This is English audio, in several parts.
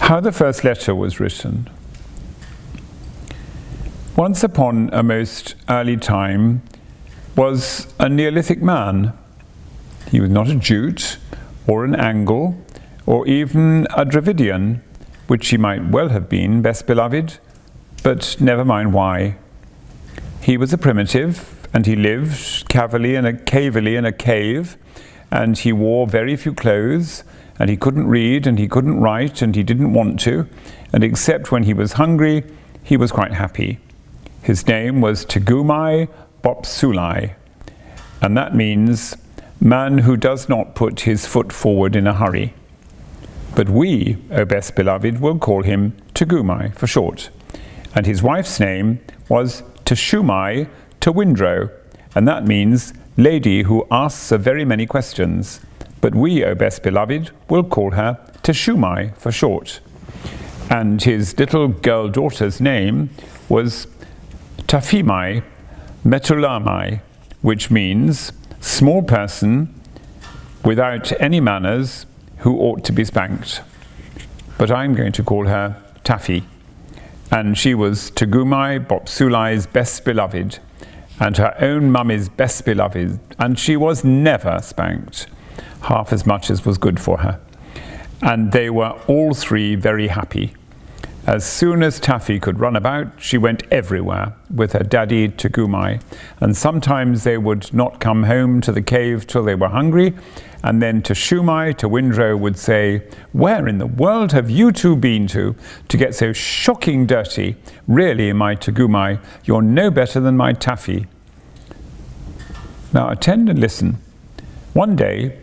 How the first letter was written. Once upon a most early time was a neolithic man. He was not a Jute or an Angle or even a Dravidian, which he might well have been, best beloved, but never mind why. He was a primitive, and he lived cavily in a cave, and he wore very few clothes, and he couldn't read, and he couldn't write, and he didn't want to, and except when he was hungry, he was quite happy. His name was Tegumai Bopsulai, and that means man who does not put his foot forward in a hurry. But we, O best beloved, will call him Tegumai for short. And his wife's name was Teshumai Tewindrow, and that means lady who asks a very many questions. But we, O best beloved, will call her Teshumai for short. And his little girl daughter's name was Tafimai Metulamai, which means small person without any manners who ought to be spanked. But I'm going to call her Taffy. And she was Tegumai Bopsulai's best beloved, and her own mummy's best beloved, and she was never spanked, half as much as was good for her. And they were all three very happy. As soon as Taffy could run about, she went everywhere with her daddy Tegumai, and sometimes they would not come home to the cave till they were hungry, and then Teshumai Tewindrow would say, "Where in the world have you two been to get so shocking dirty? Really, my Tegumai, you're no better than my Taffy." Now attend and listen. One day,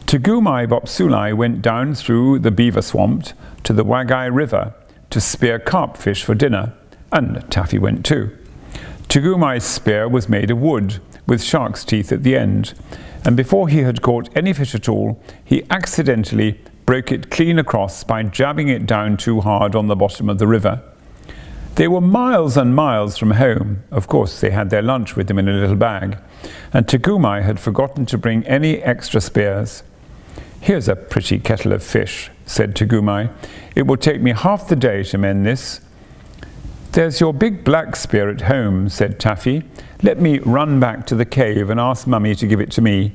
Tegumai Bopsulai went down through the beaver swamp to the Wagai River to spear carp fish for dinner, and Taffy went too. Tegumai's spear was made of wood, with shark's teeth at the end, and before he had caught any fish at all, he accidentally broke it clean across by jabbing it down too hard on the bottom of the river. They were miles and miles from home. Of course, they had their lunch with them in a little bag, and Tegumai had forgotten to bring any extra spears. "Here's a pretty kettle of fish," said Tegumai. "It will take me half the day to mend this." "There's your big black spear at home," said Taffy. "Let me run back to the cave and ask Mummy to give it to me."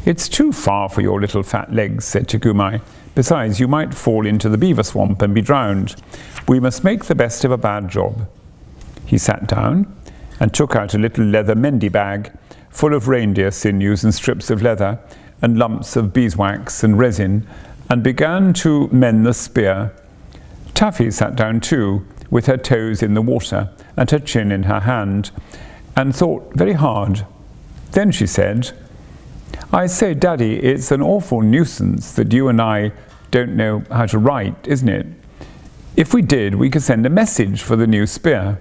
"It's too far for your little fat legs," said Tegumai. "Besides, you might fall into the beaver swamp and be drowned. We must make the best of a bad job." He sat down and took out a little leather mendy bag full of reindeer sinews and strips of leather and lumps of beeswax and resin, and began to mend the spear. Taffy sat down too, with her toes in the water and her chin in her hand, and thought very hard. Then she said, "I say, Daddy, it's an awful nuisance that you and I don't know how to write, isn't it? If we did, we could send a message for the new spear."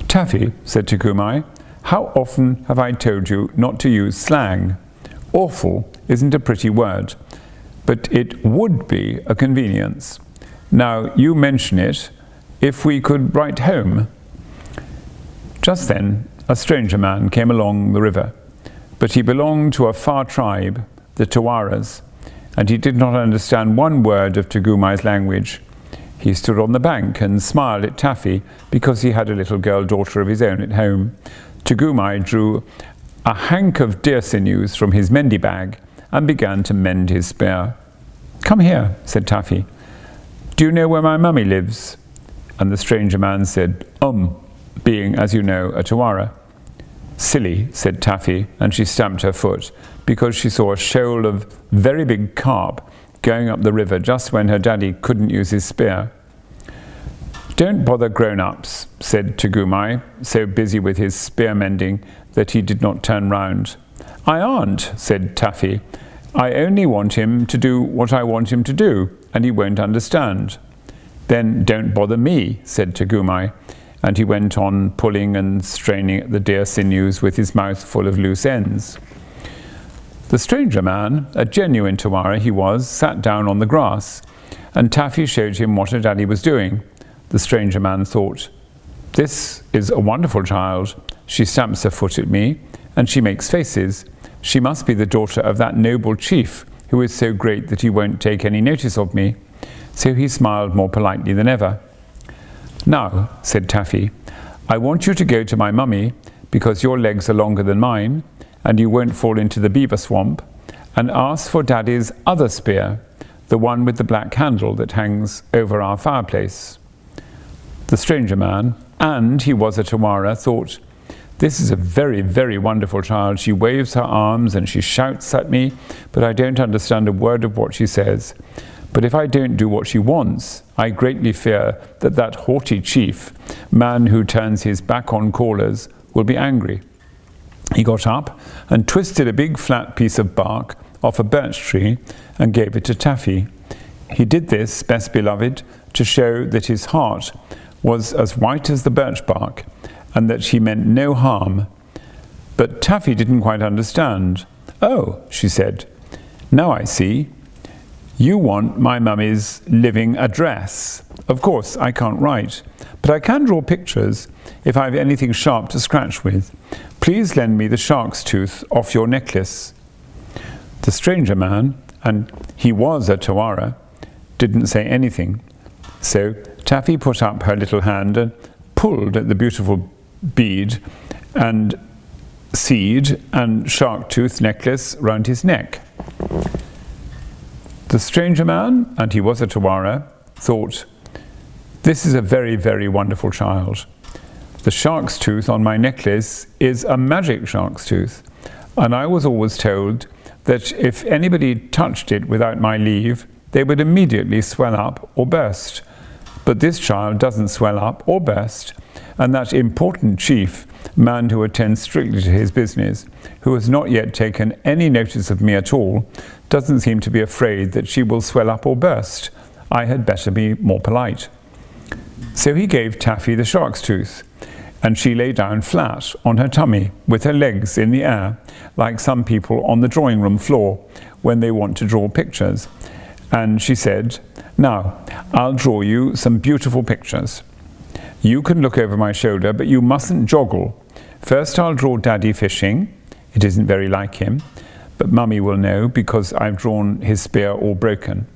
"Taffy," said Tegumai, "how often have I told you not to use slang? Awful isn't a pretty word, but it would be a convenience. Now you mention it, if we could write home." Just then a stranger man came along the river, but he belonged to a far tribe, the Tawaras, and he did not understand one word of Tegumai's language. He stood on the bank and smiled at Taffy because he had a little girl daughter of his own at home. Tegumai drew a hank of deer sinews from his mendy bag and began to mend his spear. "Come here," said Taffy. "Do you know where my mummy lives?" And the stranger man said, being, as you know, a Tawara. "Silly," said Taffy, and she stamped her foot, because she saw a shoal of very big carp going up the river just when her daddy couldn't use his spear. "Don't bother grown-ups," said Tegumai, so busy with his spear mending that he did not turn round. "I aren't," said Taffy. "I only want him to do what I want him to do, and he won't understand." "Then don't bother me," said Tegumai, and he went on pulling and straining at the deer sinews with his mouth full of loose ends. The stranger man, a genuine Tawara he was, sat down on the grass, and Taffy showed him what her daddy was doing. The stranger man thought, "This is a wonderful child. She stamps her foot at me, and she makes faces. She must be the daughter of that noble chief who is so great that he won't take any notice of me. so he smiled more politely than ever. "Now," said Taffy, "I want you to go to my mummy, because your legs are longer than mine, and you won't fall into the beaver swamp, and ask for Daddy's other spear, the one with the black handle that hangs over our fireplace." The stranger man, and he was a Tawara, thought, "This is a very, very wonderful child. She waves her arms and she shouts at me, but I don't understand a word of what she says. But if I don't do what she wants, I greatly fear that that haughty chief, man who turns his back on callers, will be angry." He got up and twisted a big flat piece of bark off a birch tree and gave it to Taffy. He did this, best beloved, to show that his heart was as white as the birch bark, and that she meant no harm. But Taffy didn't quite understand. "Oh," she said, "now I see. You want my mummy's living address. Of course, I can't write, but I can draw pictures if I've anything sharp to scratch with. Please lend me the shark's tooth off your necklace." The stranger man, and he was a Tawara, didn't say anything. So Taffy put up her little hand and pulled at the beautiful bead and seed and shark tooth necklace round his neck. The stranger man, and he was a Tawara, thought, "This is a very, very wonderful child. The shark's tooth on my necklace is a magic shark's tooth, and I was always told that if anybody touched it without my leave, they would immediately swell up or burst. But this child doesn't swell up or burst, and that important chief, man who attends strictly to his business, who has not yet taken any notice of me at all, doesn't seem to be afraid that she will swell up or burst. I had better be more polite." So he gave Taffy the shark's tooth, and she lay down flat on her tummy with her legs in the air, like some people on the drawing room floor when they want to draw pictures. And she said, "Now, I'll draw you some beautiful pictures. You can look over my shoulder, but you mustn't joggle. First I'll draw Daddy fishing. It isn't very like him, but Mummy will know because I've drawn his spear all broken.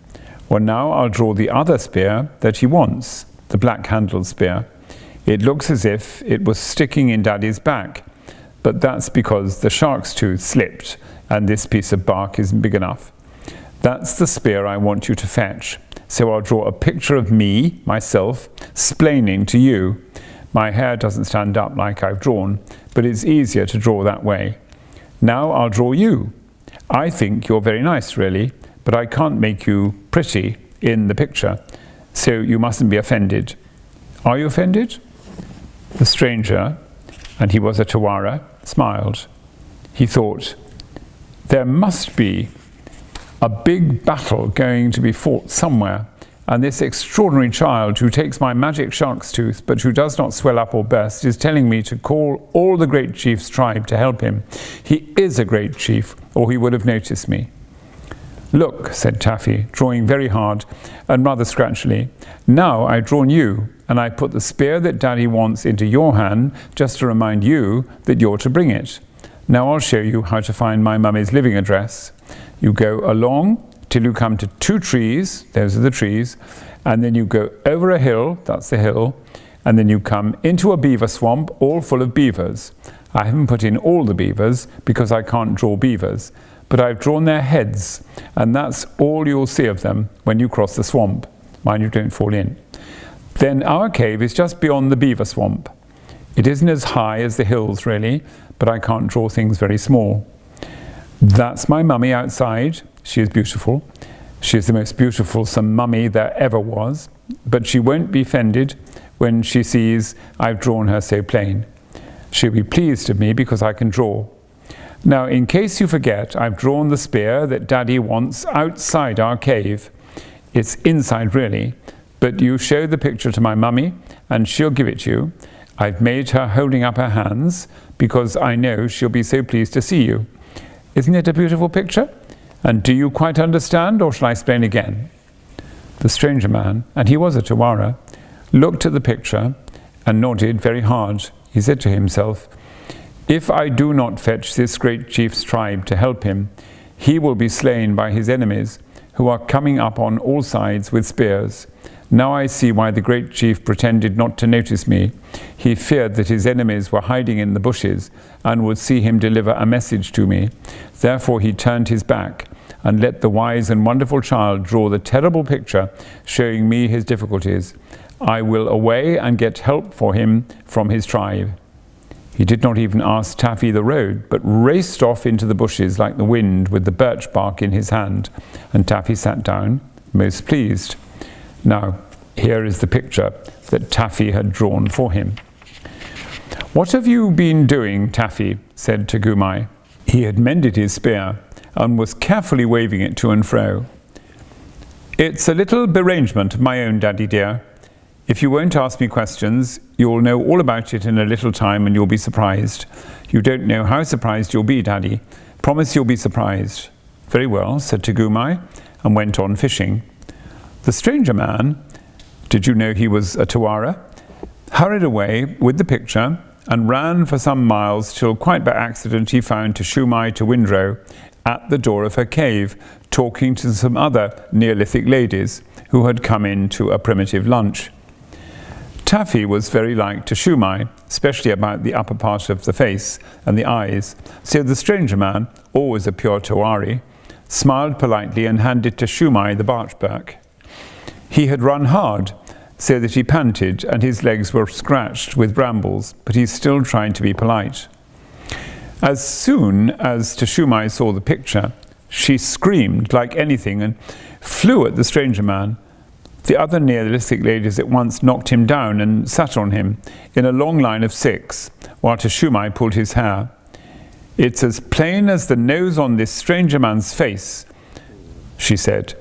Well, now I'll draw the other spear that he wants, the black-handled spear. It looks as if it was sticking in Daddy's back, but that's because the shark's tooth slipped and this piece of bark isn't big enough. That's the spear I want you to fetch. So I'll draw a picture of me, myself, splaining to you. My hair doesn't stand up like I've drawn, but it's easier to draw that way. Now I'll draw you. I think you're very nice, really, but I can't make you pretty in the picture, so you mustn't be offended. Are you offended?" The stranger, and he was a Tawara, smiled. He thought, "There must be a big battle going to be fought somewhere, and this extraordinary child who takes my magic shark's tooth but who does not swell up or burst is telling me to call all the great chief's tribe to help him. He is a great chief, or he would have noticed me." "Look," said Taffy, drawing very hard and rather scratchily. "Now I've drawn you, and I put the spear that Daddy wants into your hand just to remind you that you're to bring it. Now I'll show you how to find my mummy's living address. You go along till you come to 2 trees, those are the trees, and then you go over a hill, that's the hill, and then you come into a beaver swamp all full of beavers. I haven't put in all the beavers because I can't draw beavers, but I've drawn their heads, and that's all you'll see of them when you cross the swamp. Mind you don't fall in. Then our cave is just beyond the beaver swamp. It isn't as high as the hills really, but I can't draw things very small. That's my mummy outside. She is beautiful. She is the most beautiful mummy there ever was, but she won't be offended when she sees I've drawn her so plain. She'll be pleased of me because I can draw. Now, in case you forget, I've drawn the spear that Daddy wants outside our cave. It's inside really, but you show the picture to my mummy and she'll give it to you. I've made her holding up her hands because I know she'll be so pleased to see you. Isn't it a beautiful picture? And do you quite understand, or shall I explain again?" The stranger man, and he was a Tawara, looked at the picture and nodded very hard. He said to himself, "If I do not fetch this great chief's tribe to help him, he will be slain by his enemies, who are coming up on all sides with spears. Now I see why the great chief pretended not to notice me. He feared that his enemies were hiding in the bushes and would see him deliver a message to me. Therefore he turned his back and let the wise and wonderful child draw the terrible picture showing me his difficulties. I will away and get help for him from his tribe. He did not even ask Taffy the road, but raced off into the bushes like the wind with the birch bark in his hand, and Taffy sat down, most pleased. Now, here is the picture that Taffy had drawn for him. "What have you been doing, Taffy?" said Tagumai. He had mended his spear and was carefully waving it to and fro. "It's a little berangement of my own, Daddy dear. If you won't ask me questions, you'll know all about it in a little time and you'll be surprised. You don't know how surprised you'll be, Daddy. Promise you'll be surprised." "Very well," said Tagumai, and went on fishing. The stranger man, did you know he was a Tawara, hurried away with the picture and ran for some miles till quite by accident he found Tashumai Tawindro at the door of her cave talking to some other Neolithic ladies who had come in to a primitive lunch. Taffy was very like Tashumai, especially about the upper part of the face and the eyes, so the stranger man, always a pure Tawari, smiled politely and handed Tashumai the birch-bark. He had run hard, so that he panted and his legs were scratched with brambles, but he still tried to be polite. As soon as Tashumai saw the picture, she screamed like anything and flew at the stranger man. The other Neolithic ladies at once knocked him down and sat on him in a long line of 6, while Tashumai pulled his hair. "It's as plain as the nose on this stranger man's face," she said.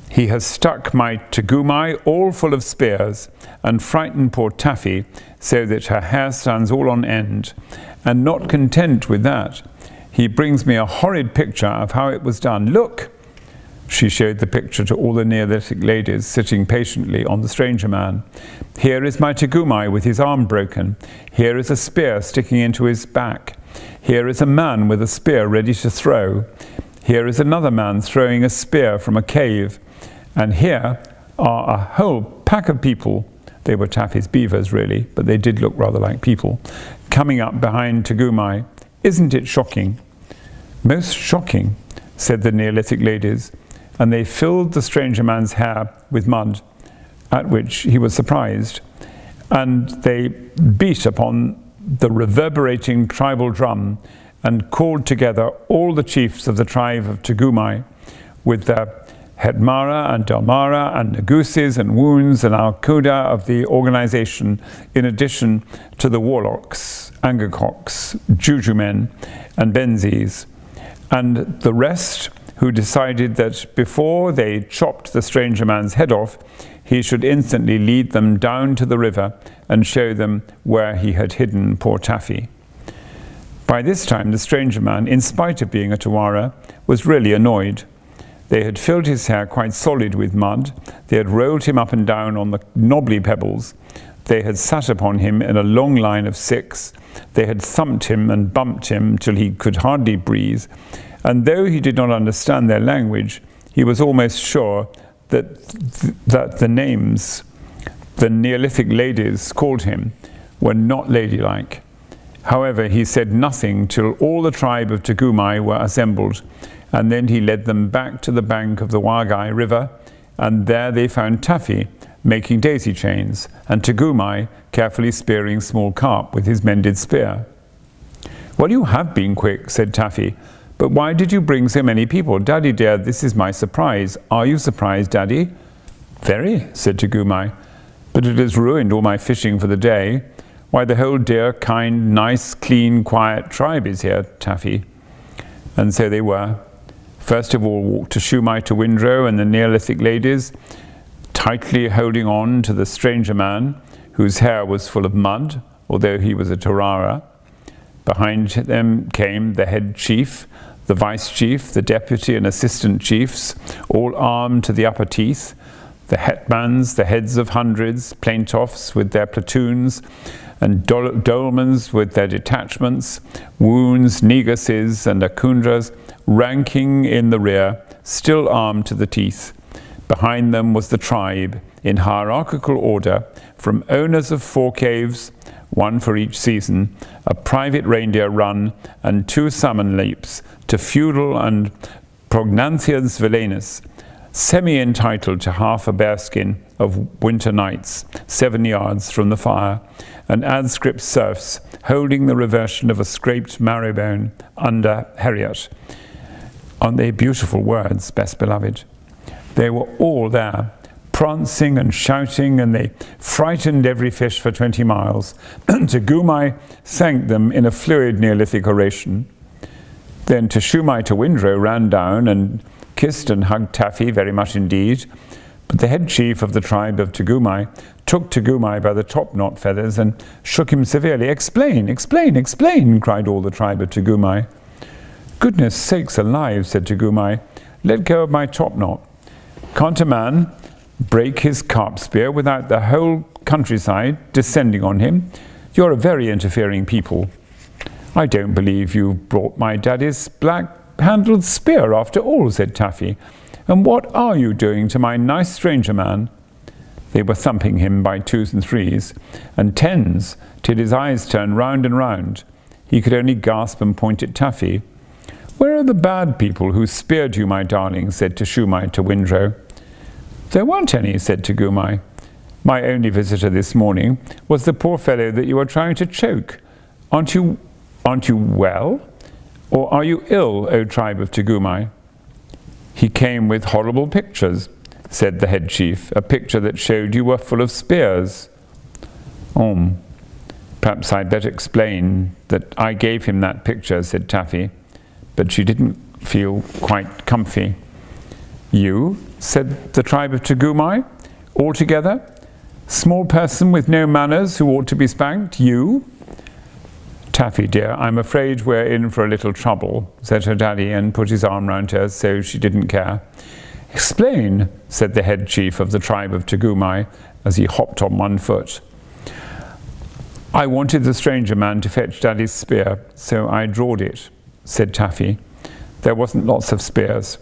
"He has stuck my Tagumai all full of spears and frightened poor Taffy so that her hair stands all on end. And not content with that, he brings me a horrid picture of how it was done. Look!" She showed the picture to all the Neolithic ladies sitting patiently on the stranger man. "Here is my Tagumai with his arm broken. Here is a spear sticking into his back. Here is a man with a spear ready to throw. Here is another man throwing a spear from a cave. And here are a whole pack of people," they were Taffy's beavers really, but they did look rather like people, "coming up behind Tagumai. Isn't it shocking?" "Most shocking," said the Neolithic ladies, and they filled the stranger man's hair with mud, at which he was surprised, and they beat upon the reverberating tribal drum and called together all the chiefs of the tribe of Tagumai with their Hetmara and Delmara and Nagusis and Woons and Alcuda of the organization, in addition to the warlocks, Angakocks, Juju men, and Benzis, and the rest who decided that before they chopped the stranger man's head off, he should instantly lead them down to the river and show them where he had hidden poor Taffy. By this time the stranger man, in spite of being a Tawara, was really annoyed. They had filled his hair quite solid with mud, they had rolled him up and down on the knobbly pebbles, they had sat upon him in a long line of 6, they had thumped him and bumped him till he could hardly breathe, and though he did not understand their language, he was almost sure that the names the Neolithic ladies called him were not ladylike. However, he said nothing till all the tribe of Tagumai were assembled, and then he led them back to the bank of the Wagai River, and there they found Taffy making daisy chains, and Tagumai carefully spearing small carp with his mended spear. "Well, you have been quick," said Taffy, "but why did you bring so many people? Daddy dear, this is my surprise. Are you surprised, Daddy?" "Very," said Tagumai, "but it has ruined all my fishing for the day. Why, the whole dear, kind, nice, clean, quiet tribe is here, Taffy." And so they were. First of all walked Tashumai Tawindro and the Neolithic ladies, tightly holding on to the stranger man, whose hair was full of mud, although he was a Tarara. Behind them came the head chief, the vice chief, the deputy and assistant chiefs, all armed to the upper teeth, the hetmans, the heads of hundreds, plaintoffs with their platoons, and dolmens with their detachments, woons, neguses, and akundras ranking in the rear, still armed to the teeth. Behind them was the tribe, in hierarchical order, from owners of 4 caves, 1 for each season, a private reindeer run, and 2 salmon leaps, to feudal and prognathians villainous, semi-entitled to half a bearskin of winter nights, 7 yards from the fire, and adscript serfs holding the reversion of a scraped marrowbone under Heriot. Aren't they beautiful words, best beloved? They were all there, prancing and shouting, and they frightened every fish for 20 miles. Tagumai thanked them in a fluid Neolithic oration. Then Teshumai to Windrow ran down and kissed and hugged Taffy very much indeed. But the head chief of the tribe of Tagumai took Tagumai by the top-knot feathers and shook him severely. "Explain, explain, explain," cried all the tribe of Tagumai. "Goodness sakes alive," said Tagumai, "let go of my top-knot. Can't a man break his carp spear without the whole countryside descending on him? You're a very interfering people." "I don't believe you've brought my daddy's black-handled spear after all," said Taffy. "And what are you doing to my nice stranger man?" They were thumping him by 2s and 3s, and 10s, till his eyes turned round and round. He could only gasp and point at Taffy. "Where are the bad people who speared you, my darling?" said Teshumai to Windrow. "There weren't any," said Tagumai. "My only visitor this morning was the poor fellow that you were trying to choke. Aren't you well? Or are you ill, O tribe of Tagumai?" "He came with horrible pictures," said the head chief, "a picture that showed you were full of spears." Perhaps I'd better explain that I gave him that picture," said Taffy, but she didn't feel quite comfy. "You?" said the tribe of Tagumai, "all together? Small person with no manners who ought to be spanked? You?" "Taffy, dear, I'm afraid we're in for a little trouble," said her daddy, and put his arm round her so she didn't care. "Explain," said the head chief of the tribe of Tagumai as he hopped on 1 foot. "I wanted the stranger man to fetch daddy's spear, so I drawed it," said Taffy. "There wasn't lots of spears.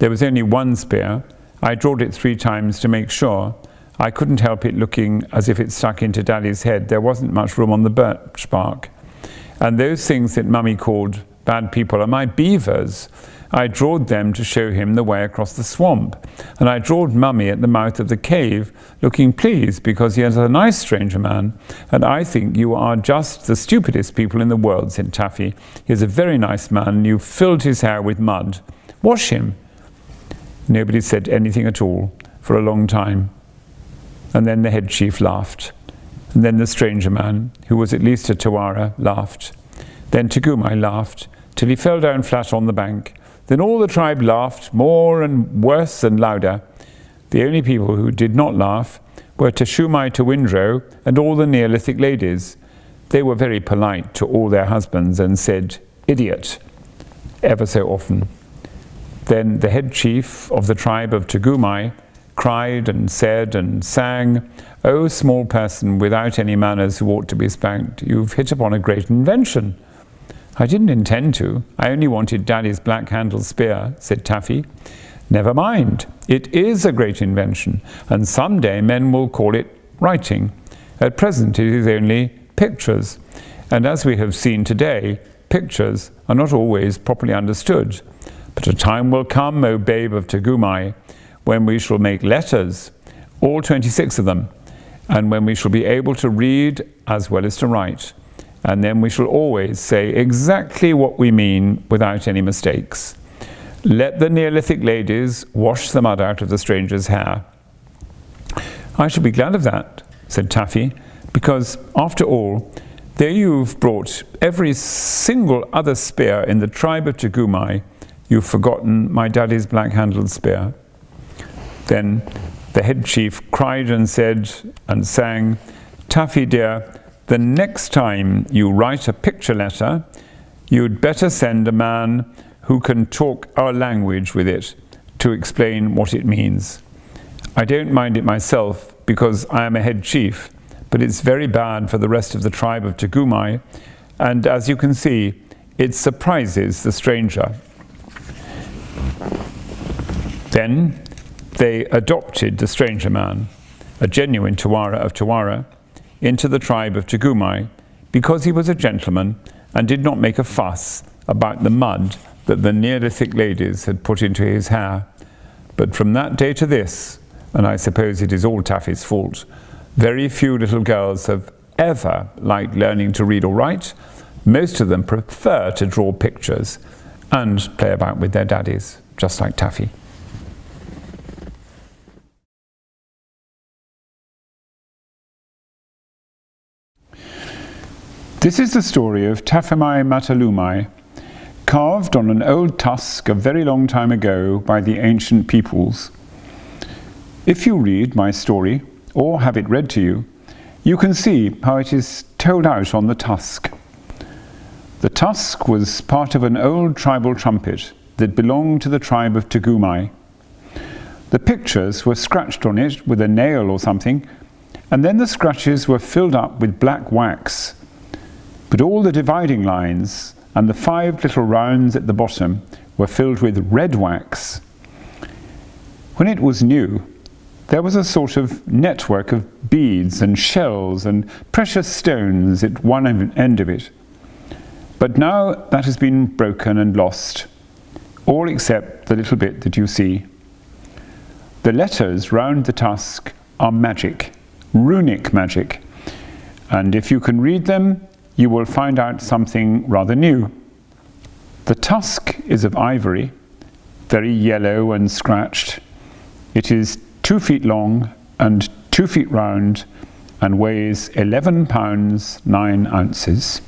There was only 1 spear. I drawed it 3 times to make sure. I couldn't help it looking as if it stuck into daddy's head. There wasn't much room on the birch bark. And those things that Mummy called bad people are my beavers. I drawed them to show him the way across the swamp. And I drawed Mummy at the mouth of the cave, looking pleased because he is a nice stranger man. And I think you are just the stupidest people in the world," said Taffy. "He is a very nice man, and you filled his hair with mud. Wash him." Nobody said anything at all for a long time. And then the head chief laughed. And then the stranger man, who was at least a Tawara, laughed. Then Tagumai laughed, till he fell down flat on the bank. Then all the tribe laughed, more and worse and louder. The only people who did not laugh were Teshumai to Windrow and all the Neolithic ladies. They were very polite to all their husbands and said, "Idiot," ever so often. Then the head chief of the tribe of Tagumai cried and said and sang, "O small person without any manners who ought to be spanked, you've hit upon a great invention." "I didn't intend to. I only wanted Daddy's black-handled spear," said Taffy. "Never mind. It is a great invention, and someday men will call it writing. At present it is only pictures, and as we have seen today, pictures are not always properly understood. But a time will come, O babe of Tagumai, when we shall make letters, all 26 of them, and when we shall be able to read as well as to write. And then we shall always say exactly what we mean without any mistakes. Let the Neolithic ladies wash the mud out of the stranger's hair." "I shall be glad of that," said Taffy, "because, after all, though you've brought every single other spear in the tribe of Tagumai, you've forgotten my daddy's black-handled spear." Then the head chief cried and said and sang, "Taffy, dear, the next time you write a picture letter, you'd better send a man who can talk our language with it to explain what it means. I don't mind it myself because I am a head chief, but it's very bad for the rest of the tribe of Tagumai, and as you can see, it surprises the stranger." Then they adopted the stranger man, a genuine Tawara of Tawara, into the tribe of Tugumai because he was a gentleman and did not make a fuss about the mud that the Neolithic ladies had put into his hair. But from that day to this, and I suppose it is all Taffy's fault, very few little girls have ever liked learning to read or write. Most of them prefer to draw pictures and play about with their daddies, just like Taffy. This is the story of Tafamai Matalumai, carved on an old tusk a very long time ago by the ancient peoples. If you read my story, or have it read to you, you can see how it is told out on the tusk. The tusk was part of an old tribal trumpet that belonged to the tribe of Tugumai. The pictures were scratched on it with a nail or something, and then the scratches were filled up with black wax. But all the dividing lines and the 5 little rounds at the bottom were filled with red wax. When it was new, there was a sort of network of beads and shells and precious stones at one end of it. But now that has been broken and lost, all except the little bit that you see. The letters round the tusk are magic, runic magic, and if you can read them, you will find out something rather new. The tusk is of ivory, very yellow and scratched. It is 2 feet long and 2 feet round and weighs 11 pounds 9 ounces.